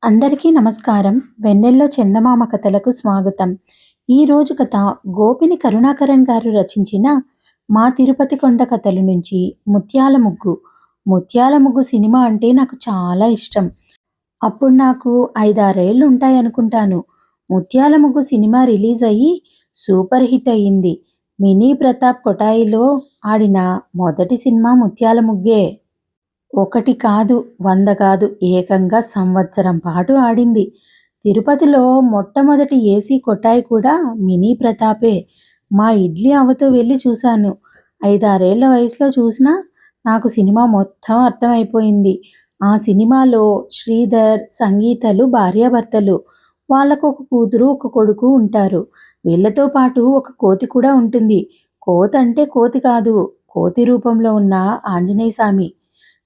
అందరికీ నమస్కారం. వెన్నెల్లో చందమామ కథలకు స్వాగతం. ఈరోజు కథ గోపిని కరుణాకరన్ గారు రచించిన మా తిరుపతి కొండ కథలు నుంచి ముత్యాల ముగ్గు. ముత్యాల ముగ్గు సినిమా అంటే నాకు చాలా ఇష్టం. అప్పుడు నాకు 5-6 ఏళ్ళు ఉంటాయనుకుంటాను. ముత్యాల ముగ్గు సినిమా రిలీజ్ అయ్యి సూపర్ హిట్ అయ్యింది. మినీ ప్రతాప్ కొఠాయిలో ఆడిన మొదటి సినిమా ముత్యాల ముగ్గే. ఒకటి కాదు, 100 కాదు, ఏకంగా సంవత్సరం పాటు ఆడింది. తిరుపతిలో మొట్టమొదటి ఏసీ కొఠాయి కూడా మినీ ప్రతాపే. మా ఇడ్లీ అవ్వతో వెళ్ళి చూశాను. 5-6 ఏళ్ల వయసులో చూసినా నాకు సినిమా మొత్తం అర్థమైపోయింది. ఆ సినిమాలో శ్రీధర్, సంగీతలు భార్యాభర్తలు. వాళ్ళకు ఒక కూతురు, ఒక కొడుకు ఉంటారు. వీళ్ళతో పాటు ఒక కోతి కూడా ఉంటుంది. కోతి అంటే కోతి కాదు, కోతి రూపంలో ఉన్న ఆంజనేయ స్వామి.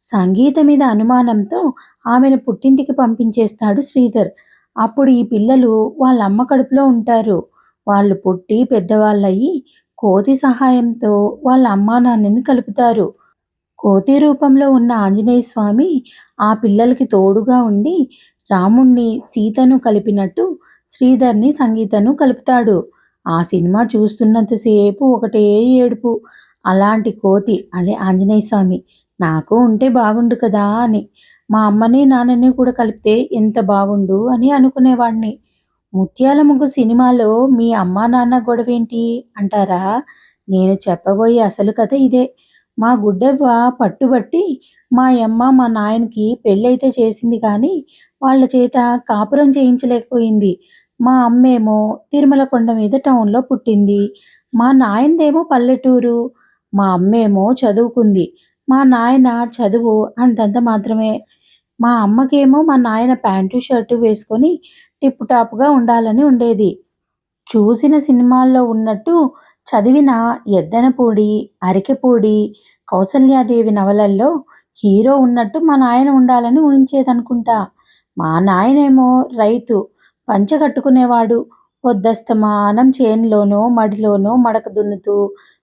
సంగీత మీద అనుమానంతో ఆమెను పుట్టింటికి పంపించేస్తాడు శ్రీధర్. అప్పుడు ఈ పిల్లలు వాళ్ళ అమ్మ కడుపులో ఉంటారు. వాళ్ళు పుట్టి పెద్దవాళ్ళయి కోతి సహాయంతో వాళ్ళ అమ్మా నాన్నని కలుపుతారు. కోతి రూపంలో ఉన్న ఆంజనేయ స్వామి ఆ పిల్లలకి తోడుగా ఉండి రాముణ్ణి సీతను కలిపినట్టు శ్రీధర్ని సంగీతను కలుపుతాడు. ఆ సినిమా చూస్తున్నంతసేపు ఒకటే ఏడుపు. అలాంటి కోతి అదే ఆంజనేయ స్వామి నాకు ఉంటే బాగుండు కదా అని. మా అమ్మని నాన్నని కూడా కలిపితే ఎంత బాగుండు అని అనుకునేవాడిని. ముత్యాల ముగ్గు సినిమాలో మీ అమ్మా నాన్న గొడవేంటి అంటారా? నేను చెప్పబోయే అసలు కథ ఇదే. మా గుడ్డవ్వ పట్టుబట్టి మా యమ్మ మా నాయనకి పెళ్ళైతే చేసింది కానీ వాళ్ళ చేత కాపురం చేయించలేకపోయింది. మా అమ్మేమో తిరుమల కొండ మీద టౌన్లో పుట్టింది. మా నాయనదేమో పల్లెటూరు. మా అమ్మేమో చదువుకుంది. మా నాయన చదువు అంతంత మాత్రమే. మా అమ్మకేమో మా నాయన ప్యాంటు షర్టు వేసుకొని టిప్ టాప్గా ఉండాలని ఉండేది. చూసిన సినిమాల్లో ఉన్నట్టు చదివిన ఎద్దనపూడి, అరికెపూడి, కౌసల్యాదేవి నవలల్లో హీరో ఉన్నట్టు మా నాయన ఉండాలని ఊహించేదనుకుంటా. మా నాయనేమో రైతు, పంచె కట్టుకునేవాడు. పొద్దస్తమానం చేనులోనో మడిలోనో మడక దున్నుతూ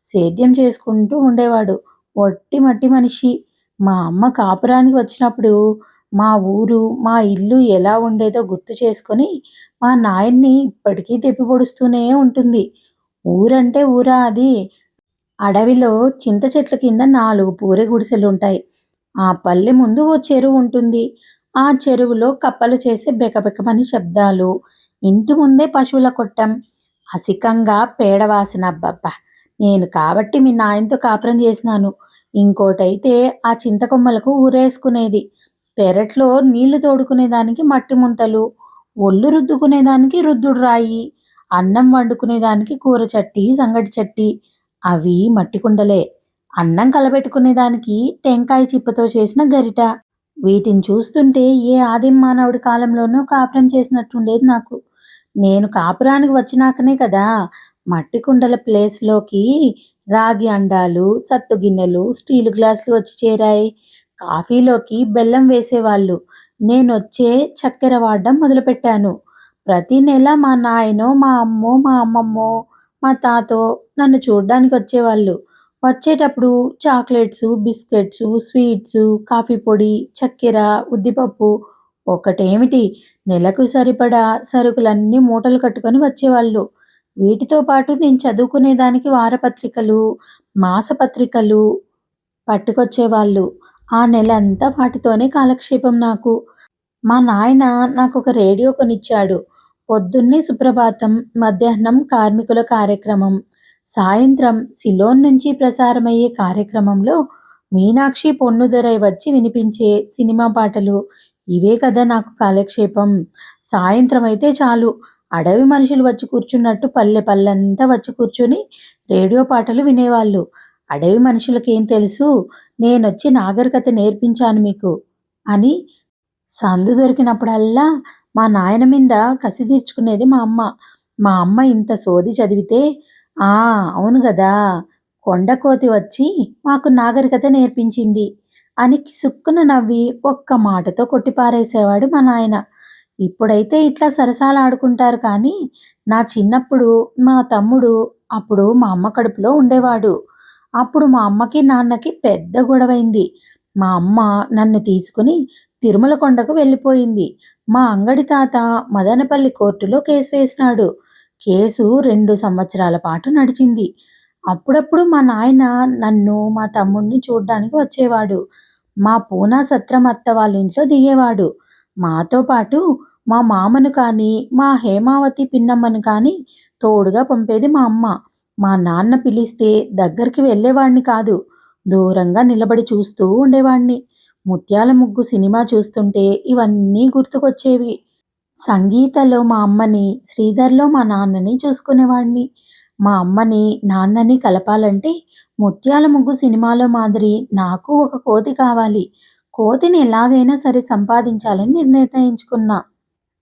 సేద్యం చేసుకుంటూ ఉండేవాడు. ఒట్టి మట్టి మనిషి. మా అమ్మ కాపురానికి వచ్చినప్పుడు మా ఊరు, మా ఇల్లు ఎలా ఉండేదో గుర్తు చేసుకొని మా నాయన్ని ఇప్పటికీ దెప్పిపొడుస్తూనే ఉంటుంది. ఊరంటే ఊరా అది? అడవిలో చింత చెట్ల కింద 4 పూరె గుడిసెలుంటాయి. ఆ పల్లె ముందు ఓ చెరువు ఉంటుంది. ఆ చెరువులో కప్పలు చేసే బెకబెకమని శబ్దాలు. ఇంటి ముందే పశువుల కొట్టం. అసికంగా పేడవాసన అబ్బబ్బా! నేను కాబట్టి మీ నాయనతో కాపురం చేసినాను. ఇంకోటైతే ఆ చింతకొమ్మలకు ఊరేసుకునేది. పెరట్లో నీళ్లు తోడుకునేదానికి మట్టి ముంతలు, ఒళ్ళు రుద్దుకునేదానికి రుద్దుడు రాయి, అన్నం వండుకునేదానికి కూర చట్టి, సంగటి చట్టి. అవి మట్టి కుండలే. అన్నం కలబెట్టుకునేదానికి టెంకాయ చిప్పతో చేసిన గరిట. వీటిని చూస్తుంటే ఏ ఆదిమ మానవుడి కాలంలోనూ కాపురం చేసినట్టుండేది నాకు. నేను కాపురానికి వచ్చినాకనే కదా మట్టి కుండల ప్లేస్లోకి రాగి అండాలు, సత్తు గిన్నెలు, స్టీలు గ్లాసులు వచ్చి చేరాయి. కాఫీలోకి బెల్లం వేసేవాళ్ళు. నేనొచ్చే చక్కెర వాడడం మొదలుపెట్టాను. ప్రతి నెల మా నాయనో, మా అమ్మో, మా అమ్మమ్మో, మా తాతో నన్ను చూడ్డానికి వచ్చేవాళ్ళు. వచ్చేటప్పుడు చాక్లెట్సు, బిస్కెట్సు, స్వీట్సు, కాఫీ పొడి, చక్కెర, ఉద్దిపప్పు ఒకటేమిటి నెలకు సరిపడా సరుకులన్నీ మూటలు కట్టుకొని వచ్చేవాళ్ళు. వీటితో పాటు నేను చదువుకునేదానికి వారపత్రికలు, మాసపత్రికలు పట్టుకొచ్చేవాళ్ళు. ఆ నెలంతా వాటితోనే కాలక్షేపం నాకు. మా నాయన నాకొక రేడియో కొనిచ్చాడు. పొద్దున్నే సుప్రభాతం, మధ్యాహ్నం కార్మికుల కార్యక్రమం, సాయంత్రం సిలోన్ నుంచి ప్రసారమయ్యే కార్యక్రమంలో మీనాక్షి పొన్నుదొరై వచ్చి వినిపించే సినిమా పాటలు. ఇవే కదా నాకు కాలక్షేపం. సాయంత్రం అయితే చాలు, అడవి మనుషులు వచ్చి కూర్చున్నట్టు పల్లె పల్లెంతా వచ్చి కూర్చుని రేడియో పాటలు వినేవాళ్ళు. అడవి మనుషులకేం తెలుసు, నేనొచ్చి నాగరికత నేర్పించాను మీకు అని. సందు దొరికినప్పుడల్లా మా నాయన మీద కసి తీర్చుకునేది మా అమ్మ. మా అమ్మ ఇంత సోది చదివితే, ఆ అవును గదా, కొండకోతి వచ్చి మాకు నాగరికత నేర్పించింది అని కిసుక్కున నవ్వి ఒక్క మాటతో కొట్టిపారేసేవాడు మా నాయన. ఇప్పుడైతే ఇట్లా సరసాలు ఆడుకుంటారు కానీ నా చిన్నప్పుడు మా తమ్ముడు అప్పుడు మా అమ్మ కడుపులో ఉండేవాడు. అప్పుడు మా అమ్మకి నాన్నకి పెద్ద గొడవైంది. మా అమ్మ నన్ను తీసుకుని తిరుమల కొండకు వెళ్ళిపోయింది. మా అంగడి తాత మదనపల్లి కోర్టులో కేసు వేసినాడు. కేసు 2 సంవత్సరాల పాటు నడిచింది. అప్పుడప్పుడు మా నాయన నన్ను, మా తమ్ముడిని చూడ్డానికి వచ్చేవాడు. మా పూనా సత్రం అత్త వాళ్ళ ఇంట్లో దిగేవాడు. మాతో పాటు మా మామను కానీ, మా హేమావతి పిన్నమ్మను కానీ తోడుగా పంపేది మా అమ్మ. మా నాన్న పిలిస్తే దగ్గరికి వెళ్ళేవాడిని కాదు. దూరంగా నిలబడి చూస్తూ ఉండేవాణ్ణి. ముత్యాల ముగ్గు సినిమా చూస్తుంటే ఇవన్నీ గుర్తుకొచ్చేవి. సంగీతలో మా అమ్మని, శ్రీధర్‌లో మా నాన్నని చూసుకునేవాడిని. మా అమ్మని, నాన్నని కలపాలంటే ముత్యాల ముగ్గు సినిమాలో మాదిరి నాకు ఒక కోతి కావాలి. కోతిని ఎలాగైనా సరే సంపాదించాలని నిర్ణయించుకున్నా.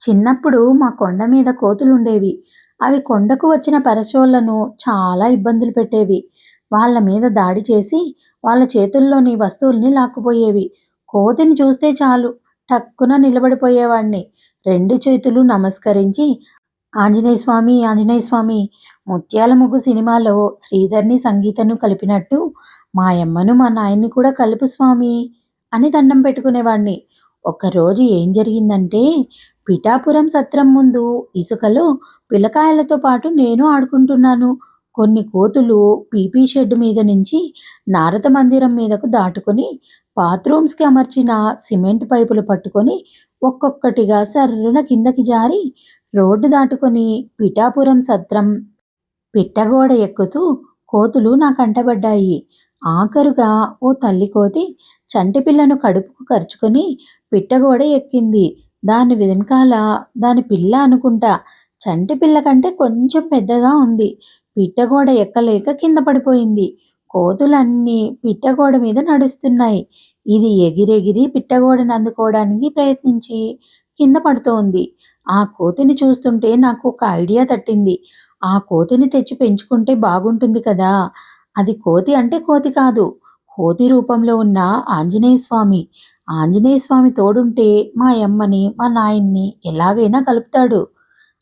చిన్నప్పుడు మా కొండ మీద కోతులుండేవి. అవి కొండకు వచ్చిన పరచోళ్లను చాలా ఇబ్బందులు పెట్టేవి. వాళ్ళ మీద దాడి చేసి వాళ్ళ చేతుల్లోని వస్తువుల్ని లాక్కుపోయేవి. కోతిని చూస్తే చాలు టక్కున నిలబడిపోయేవాణ్ణి. 2 చేతులు నమస్కరించి ఆంజనేయ స్వామి, ఆంజనేయ స్వామి, ముత్యాల ముగ్గు సినిమాలో శ్రీధర్‌ని, సంగీతను కలిపినట్టు మాయమ్మను, మా నాయన్ని కూడా కలుపు స్వామి అని దండం పెట్టుకునేవాణ్ణి. ఒకరోజు ఏం జరిగిందంటే, పిఠాపురం సత్రం ముందు ఇసుకలో పిల్లకాయలతో పాటు నేను ఆడుకుంటున్నాను. కొన్ని కోతులు పీపీ షెడ్ మీద నుంచి నారద మందిరం మీదకు దాటుకొని బాత్రూమ్స్‌కి అమర్చిన సిమెంట్ పైపులు పట్టుకొని ఒక్కొక్కటిగా సర్రున కిందకి జారి రోడ్డు దాటుకొని పిఠాపురం సత్రం పిట్టగోడ ఎక్కుతూ కోతులు నా కంటబడ్డాయి. ఆఖరుగా ఓ తల్లి కోతి చంటిపిల్లను కడుపుకు కరుచుకొని పిట్టగోడ ఎక్కింది. దాని వెనకాల దాని పిల్ల అనుకుంటా. చంటిపిల్ల కంటే కొంచెం పెద్దగా ఉంది. పిట్టగోడ ఎక్కలేక కింద పడిపోయింది. కోతులన్నీ పిట్టగోడ మీద నడుస్తున్నాయి. ఇది ఎగిరెగిరి పిట్టగోడను అందుకోవడానికి ప్రయత్నించి కింద పడుతోంది. ఆ కోతిని చూస్తుంటే నాకు ఒక ఐడియా తట్టింది. ఆ కోతిని తెచ్చి పెంచుకుంటే బాగుంటుంది కదా! అది కోతి అంటే కోతి కాదు. కోతి రూపంలో ఉన్న ఆంజనేయ స్వామి. ఆంజనేయ స్వామి తోడుంటే మా యమ్మని, మా నాయన్ని ఎలాగైనా కలుపుతాడు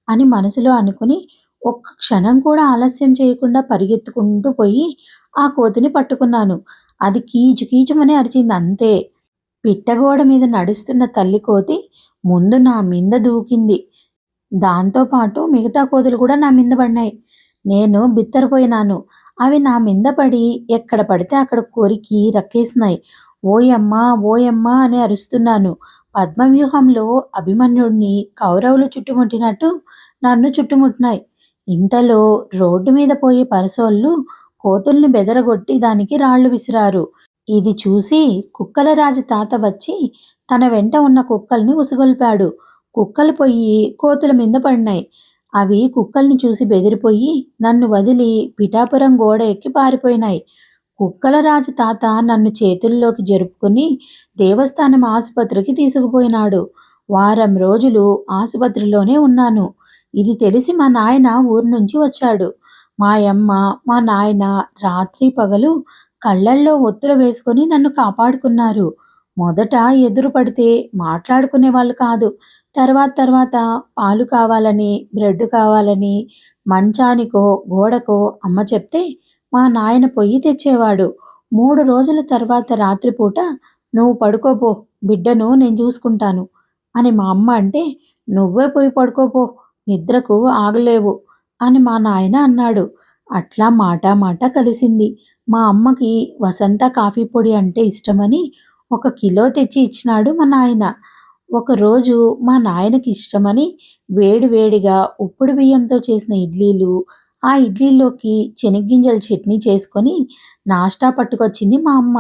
అని మనసులో అనుకుని ఒక్క క్షణం కూడా ఆలస్యం చేయకుండా పరిగెత్తుకుంటూ పోయి ఆ కోతిని పట్టుకున్నాను. అది కీచు కీచుమని అరిచింది అంతే. పిట్టగోడ మీద నడుస్తున్న తల్లి కోతి ముందు నా మీద దూకింది. దాంతో పాటు మిగతా కోతులు కూడా నా మీద పడినాయి. నేను బిత్తరపోయినాను. అవి నా మీద పడి ఎక్కడ పడితే అక్కడ కొరికి రక్కేసినాయి. ఓయమ్మా! ఓయమ్మా! అని అరుస్తున్నాను. పద్మవ్యూహంలో అభిమన్యుడిని కౌరవులు చుట్టుముట్టినట్టు నన్ను చుట్టుముట్టినాయి. ఇంతలో రోడ్డు మీద పోయే పరసోళ్ళు కోతుల్ని బెదరగొట్టి దానికి రాళ్ళు విసిరారు. ఇది చూసి కుక్కలరాజు తాత వచ్చి తన వెంట ఉన్న కుక్కల్ని ఉసిగొల్పాడు. కుక్కలు పొయ్యి కోతుల మీద పడినాయి. అవి కుక్కల్ని చూసి బెదిరిపోయి నన్ను వదిలి పిఠాపురం గోడ ఎక్కి పారిపోయినాయి. కుక్కలరాజు తాత నన్ను చేతుల్లోకి జరుపుకుని దేవస్థానం ఆసుపత్రికి తీసుకుపోయినాడు. వారం రోజులు ఆసుపత్రిలోనే ఉన్నాను. ఇది తెలిసి మా నాయన ఊరు నుంచి వచ్చాడు. మా యమ్మ, మా నాయన రాత్రి పగలు కళ్ళల్లో ఒత్తులు వేసుకొని నన్ను కాపాడుకున్నారు. మొదట ఎదురు పడితే మాట్లాడుకునే వాళ్ళు కాదు. తర్వాత పాలు కావాలని, బ్రెడ్ కావాలని మంచానికో, గోడకో అమ్మ చెప్తే మా నాయన పొయ్యి తెచ్చేవాడు. 3 రోజుల తర్వాత రాత్రిపూట "నువ్వు పడుకోపో, బిడ్డను నేను చూసుకుంటాను" అని మా అమ్మ అంటే "నువ్వే పోయి పడుకోపో, నిద్రకు ఆగలేవు" అని మా నాయన అన్నాడు. అట్లా మాట మాట కలిసింది. మా అమ్మకి వసంత కాఫీ పొడి అంటే ఇష్టమని 1 కిలో తెచ్చి ఇచ్చినాడు మా నాయన. ఒకరోజు మా నాయనకి ఇష్టమని వేడి వేడిగా ఉప్పుడు బియ్యంతో చేసిన ఇడ్లీలు, ఆ ఇడ్లీల్లోకి చెనిగ్గింజల చట్నీ చేసుకొని నాష్టా పట్టుకొచ్చింది మా అమ్మ.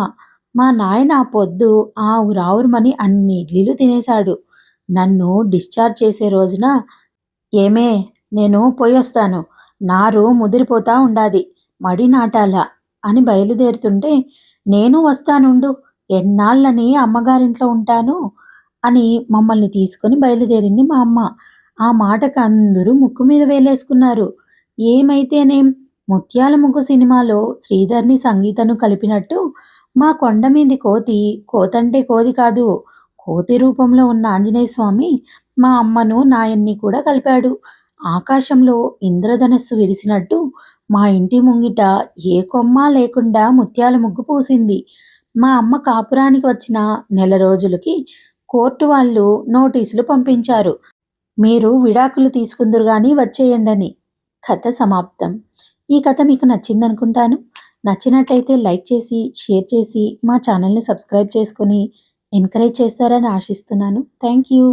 మా నాయన ఆ పొద్దు ఆవురావురమని అన్ని ఇడ్లీలు తినేశాడు. నన్ను డిశ్చార్జ్ చేసే రోజున "ఏమే! నేను పొయ్యొస్తాను. నారు ముదిరిపోతా ఉండాది. మడి నాటాల" అని బయలుదేరుతుంటే "నేను వస్తానుండు. ఎన్నాళ్ళని అమ్మగారింట్లో ఉంటాను" అని మమ్మల్ని తీసుకొని బయలుదేరింది మా అమ్మ. ఆ మాటకు అందరూ ముక్కు మీద వేలేసుకున్నారు. ఏమైతేనేం ముత్యాల ముగ్గు సినిమాలో శ్రీధర్‌ని, సంగీతను కలిపినట్టు మా కొండ మీది కోతి కోతంటే కోతి కాదు. కోతి రూపంలో ఉన్న ఆంజనేయ స్వామి మా అమ్మను, నాయన్ని కూడా కలిపాడు. ఆకాశంలో ఇంద్రధనస్సు విరిసినట్టు మా ఇంటి ముంగిట ఏ కొమ్మ లేకుండా ముత్యాల ముగ్గు పూసింది. మా అమ్మ కాపురానికి వచ్చిన నెల రోజులకి కోర్టు వాళ్ళు నోటీసులు పంపించారు. మీరు విడాకులు తీసుకుందురు గాని వచ్చేయండని. కథ సమాప్తం. ఈ కథ మీకు నచ్చిందనుకుంటాను. నచ్చినట్టయితే లైక్ చేసి, షేర్ చేసి మా ఛానల్‌ని సబ్స్క్రైబ్ చేసుకొని ఎంకరేజ్ చేస్తారని ఆశిస్తున్నాను. Thank you.